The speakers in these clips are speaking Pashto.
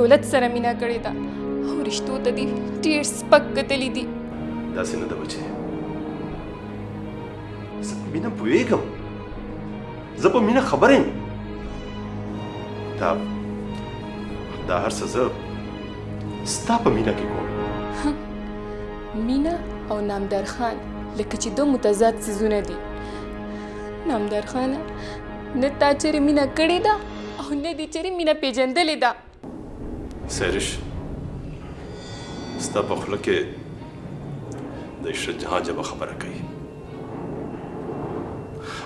دولت سره مینا کړې ده او رشتو ته دې ډېر سپک کتلي دي. داسې نه ده بچې، زه په مینه پوهېږم، زه په مینه خبر یم. دا هر څه زه ستا په مینه کې کوم. مینا او نامدار خان لکه چې دو متضاد څیزونه دي. نامدار خانه نه تا چېرې مینه کړې ده او نه دې چېرې مینه پېژندلې ده. سیرش، ستا په خوله کې د عشرت جهان ژبه خبره کوي.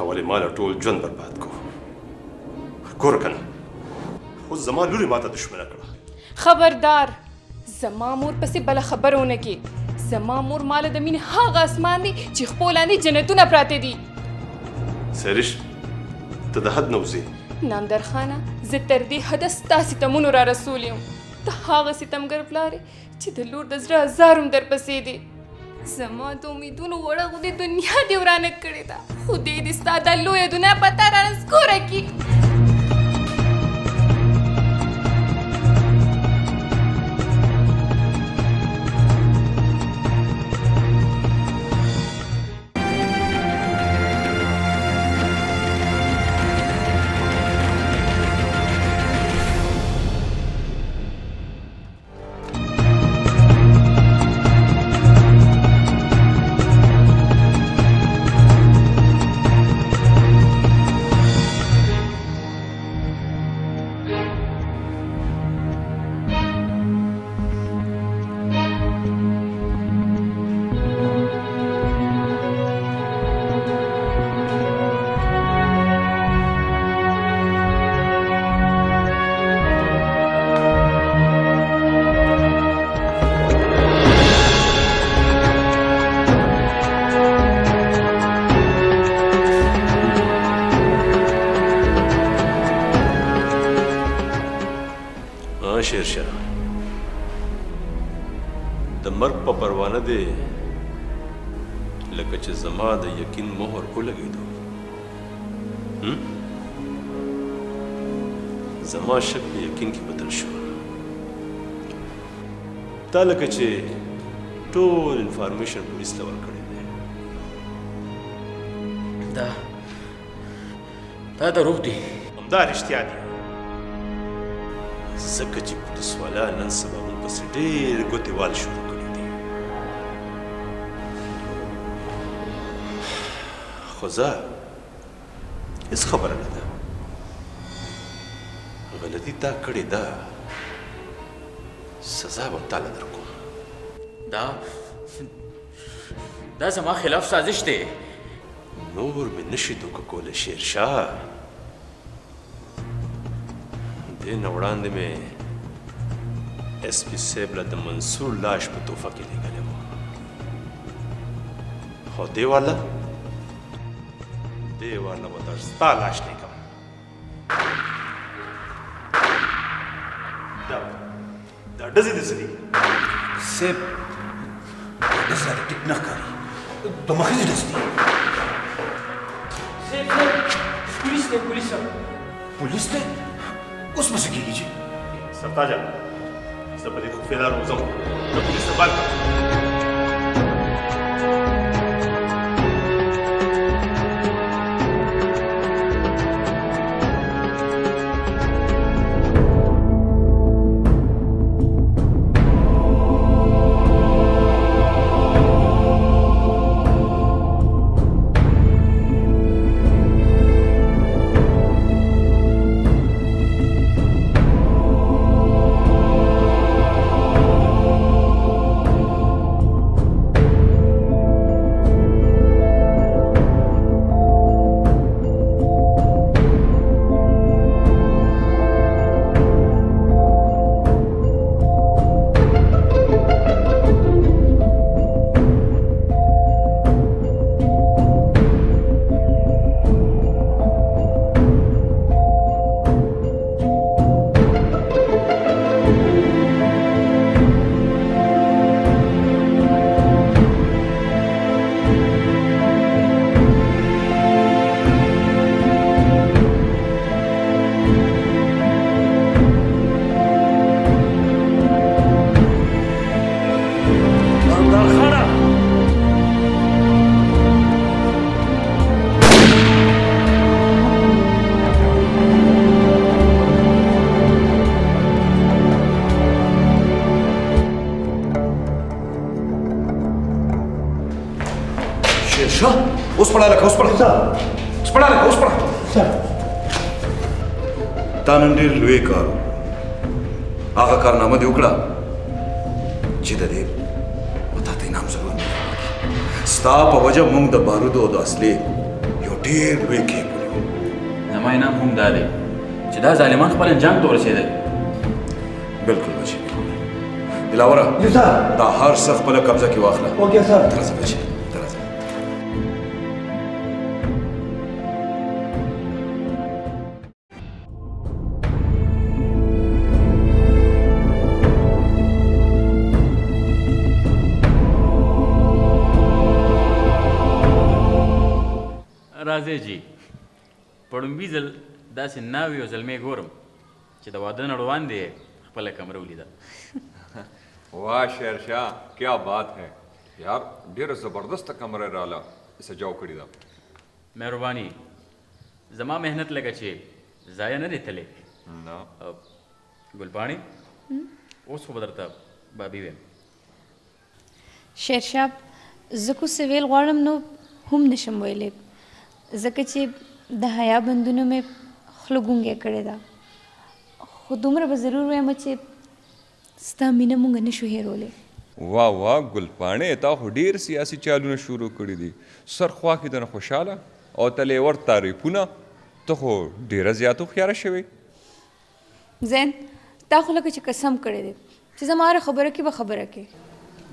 ولې ما له ټول ژوند برباد کو. ګوره که نه، اوس زما لورې ما ته دښمنه کړه. خبردار، زما مور پسې بله خبره ونه کې. زما مور ماله د مینې هغه اسمان دی چې خپو لاندې جنتونه پراته دي. سیرش، ته د حد نه وځې. نامدار خانه، زه تر دې حده ستا ستمونو را رسول یم. ته هغه ستمګر پلار یې چې د لور د زړه ازار هم درپسې دی. زما د امیدونو وړه غوندې دنیا دې ورانه کړې ده. خدای دې ستا دا لویه دنیا په تا رانسکوره کړي. شیرشاه، د مرګ په پروانه دی لکه چې زما د یقین مهر ولګېدو. زما شک په یقین کې بدل شو. تا لکه چې ټول انفارمیشن پولیس ته ورکړی دی. دا دروغ دي. همدا رښتیا دي. ځکه چې پولیس والا نن سبا موږ پسې ډېر ګوتې وال شروع کړي دي. خو زه هېڅ خبره نه ده. غلطي تا کړې ده، سزا به تاله درکوم. دا زما خلاف سازش دی. نور مې نشي دوکه کولی شیرشاه. دې نه وړاندې مې ایس پي صاحب له د منصور لاش په تحفه کې لېږلی و. خو دې والا به در ستا لاش لېږم. دا ډزې د څه دي؟ صاحب، ډز راته ټیک نه ښکاري. د مخیزې ډز دي. صاحب، پولیس دی. پولیس دی؟ اوس به څه کېږي چې سرتاجه، زه په دې خفیه لاره وځم. د پولیس نه بال کړم. پړه لکه اوس پړه اوس پړه تا نن ډېر لوی کار هغه کارنامه دې وکړه چې د دې په تا ته انعام ضرور ملي ستا په وجه موږ د بارودو او د اصلي یو ډېر لوی کیک ولیو زما انعام هم دا دی چې دا ظالمان خپل انجام ته ورسېدل بالکل بچي دلاوره دا هر څه خپله قبضه کې واخله ته راځه بچي ته راځه راځئ جي په ړومبي ځل داسې ناوې او زلمې ګورم چې د واده نه روان دی خپله کمره ولیده वाह शेरशाह क्या बात है यार ډېره زبردسته کمره راله سجاو کړې ده مهرباني زما محنت لکه چې ضایع نه دی تللی نه ګلپاڼې اوس خو به درته بابي ویم شیرشاه زه کو څه ویل غواړم نو هم نشم ویلی ځکه چې د حیا بندونو مې خوله ګونګې کړې ده خو دومره به ضرور وایم چې ستا مینه مونږ نشو هیرولی वाह वाह ګلپاڼې تا خو ډېر سیاسي چالونه شروع کړي دي سر خوا کې دنه خوشحاله او تلې ور تعریفونه ته خو ډېره زیاته هوښیاره شوې زین تا خو لکه چې قسم کړی دی چې زما هره خبره کې به خبره کې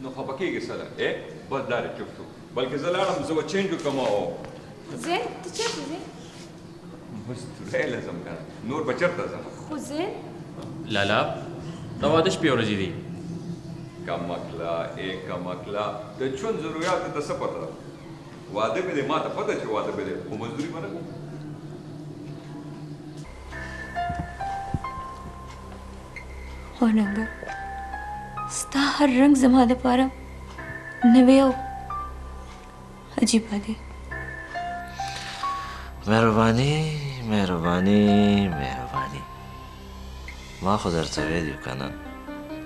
نو خفه کېږې سله بس دا دی چپ شو بلکې زه لاړم زه به چینج وکړم او زین ته چېرته ځې بس تورې لازم که نور به چېرته ځم خو زین لالا دا واده شپې ورځې دي کمکله کمکله د ژوند ضرورت ته څه پته ده واده به دی ما ته پته چې واده به دی خو مزدوري به نه کوم هنګه ستا هر رنګ زما دپاره نوی او عجیبه دی مهرباني ما خو درته ویلي که نه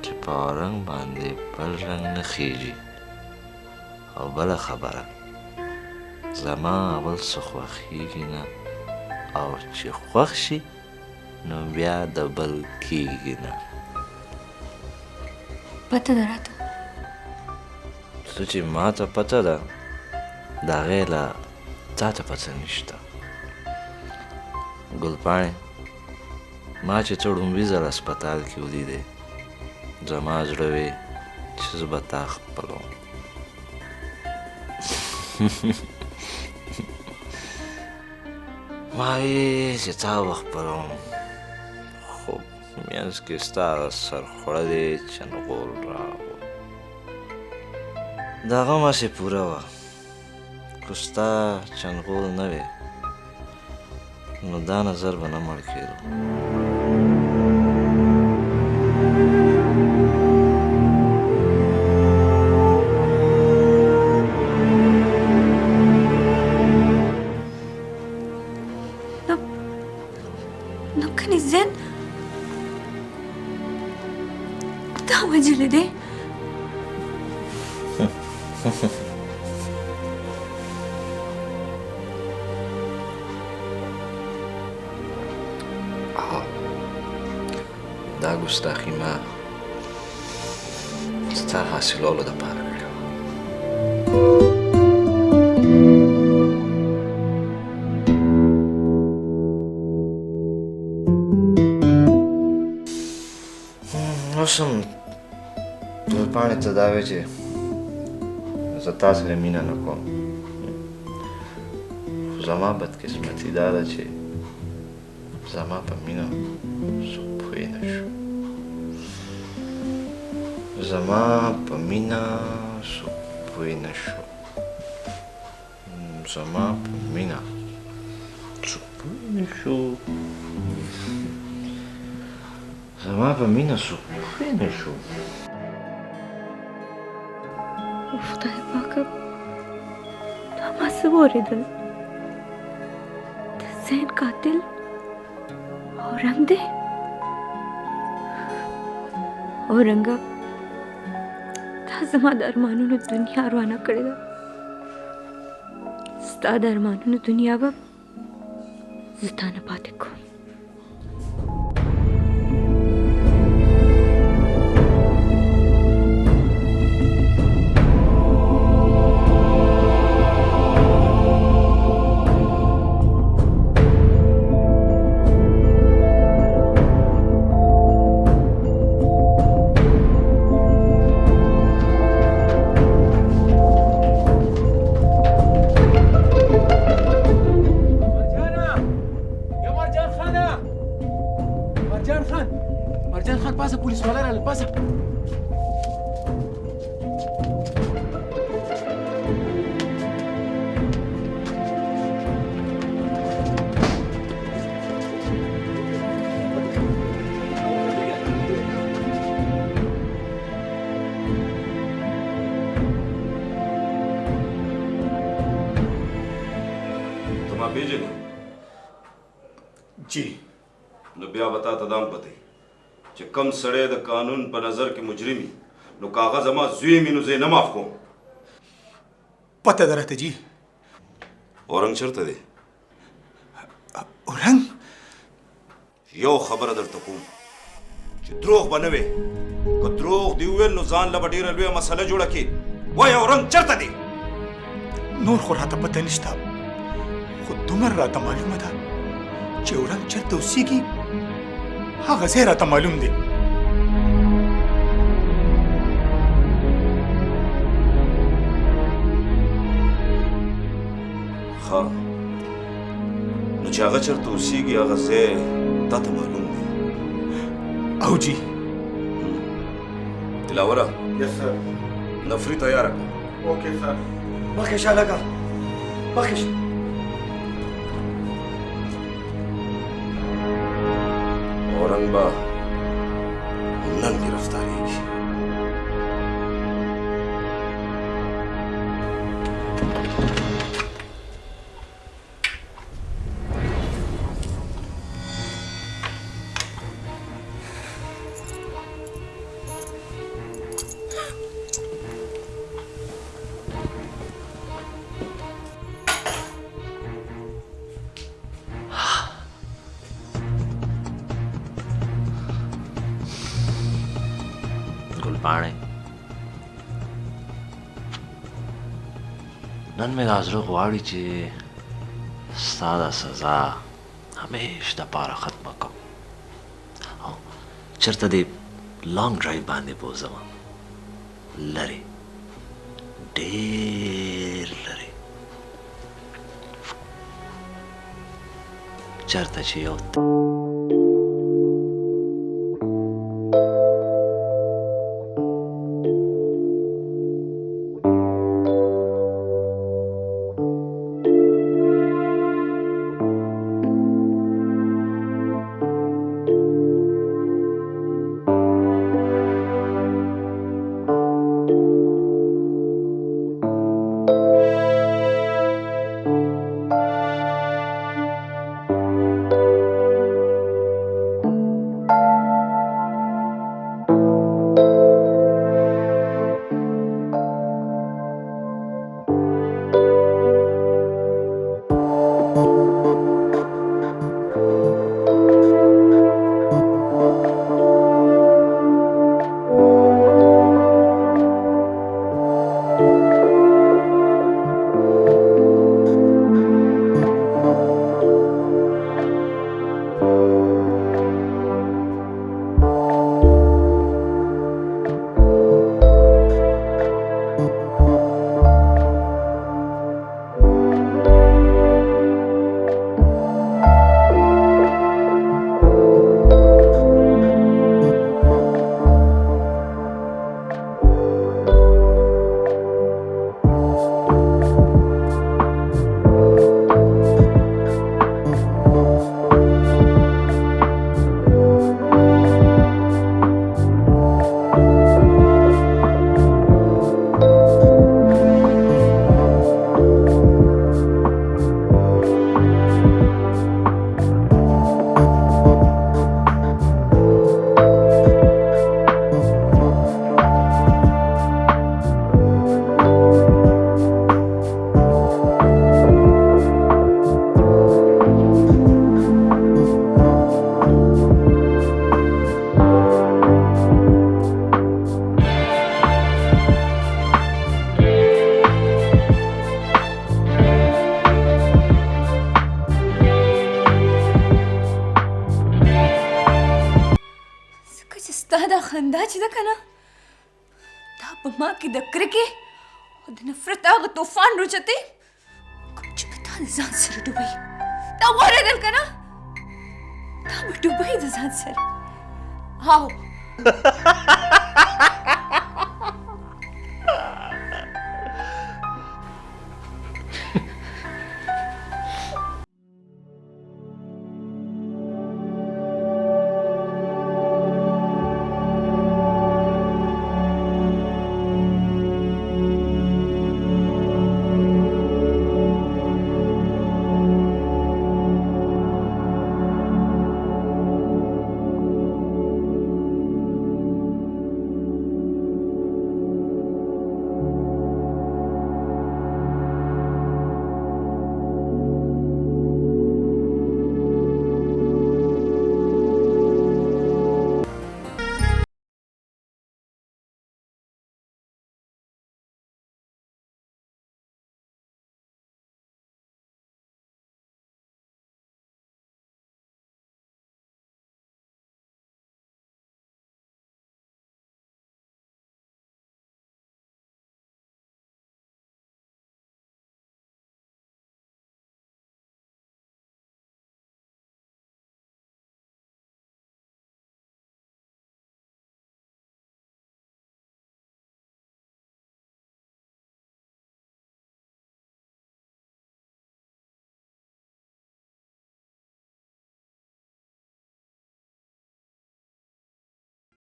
چې په رنګ باندې بل رنګ نه خیږي او بله خبره زما اول څه خوښېږي نه او چې خوښ شي نو بیا د بل کېږي نه پته ده راته څه چې ما ته پته ده د هغې له تا ته پته نشته ګلپاڼې ما چې ته ړومبي ځل هسپتال کې ولیدې زما زړه وې چې زه به تا خپلوم ما وې چې تا به خپلوم خو منځ کې ستا سرخوړلې چنغول راغو د هغه ماسې پوره وه خو ستا چنغول نه وې نو دا نظر به نه مړ کېدو نو کنې زین تا وجلی دی دا ګستاخي ما ستا حاصلولو دپاره کړې وه اوس هم ګلپاڼې ته دا وې چې زه تا سره مینه نه کوم خو زما بدقسمتي دا ده چې زما په مینه څوک پوه نه شو زما په مینه څوک پوه نه شو زما په مینه څوک پوه نه شو زما په مینه څوک پوه نه شو خدای پاکه دا ما څه واورېدل د زین قاتل اورنګ دی اورنګه تا زما د ارمانونو دنیا روانه کړې ده ستا د ارمانونو دنیا به زه تا نه پاتې کوم. जी نو بیا بتا تدام پته چې کم سړی د قانون په نظر کې مجرمي نو کاغذ ما زوی مینو زه نه معاف کوم. پته درته جی. اورنګ چرته دی؟ اورنګ یو خبره درته کوم چې دروغ به نه وي، که دروغ دی وویل نو ځان له به ډېره لویه مسله جوړه کړي. وایه اورنګ چرته دی؟ نور خو راته پته نشته، خو دومره راته معلومه ده چې اورنګ چرته اوسېږي هغه ځای راته معلوم دی. ښه نو چې هغه چرته اوسېږي هغه ځای تا ته معلوم دی؟ او جی. دلاوره یس سر. نفري تیاره کړه. اوکې سر. مخکې شه لږه مخکې شه. اورنګ به نن ګرفتاریږي. ګلپاڼې نن مې دا زړه غواړي چې ستا دا سزا همیش دپاره ختمه کړم او چېرته دې لانګ ډرایو باندې بوځم، لرې ډېر لرې، چېرته چې یو خندا چې ده که نه دا په ما کې د کرکې او د نفرت هغه طوفان راوچتې کوم چې به تا د ځان سره ډوبوي دا واورېدل که نه دا به ډوبوي د ځان سره او